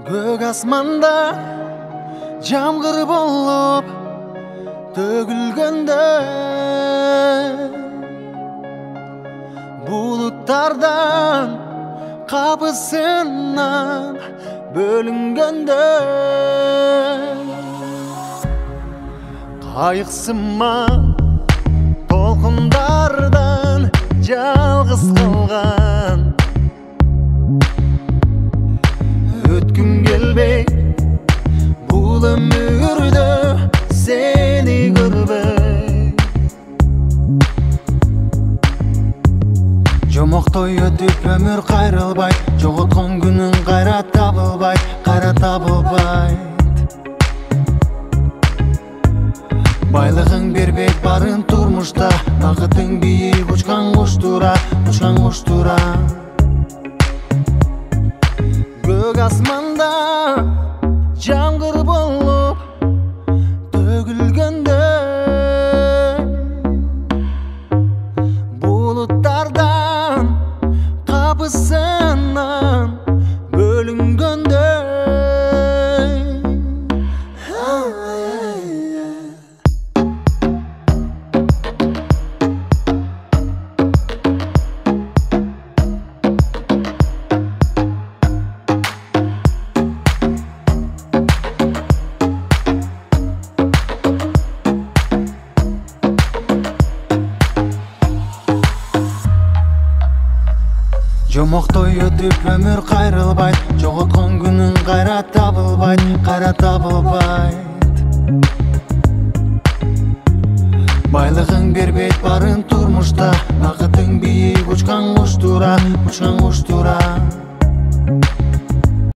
Gök asmanda jamgır bolup tөгülgende, bulutlardan kapısından bölüngende, kayıksınma tolkunlardan жалғыз қалған, өткім келбей бұл өмірді сені көрбей. Жомоқтой өтіп өмір қайрылбай, жоғалтқан күнің қайра табылбай. Байлығың бербейт барын турмушта, бақытың биік ұшқан құштура. Көк асманда жаңғыр болып төгілгенде, bulutlardan kapısından bölüngende. Жомоқтой өтіп өмір қайрылбай, жоғалтқан күнің қайра табылбай. Байлығың бербейт барын турмушта, бақытың биік ұшқан құштура.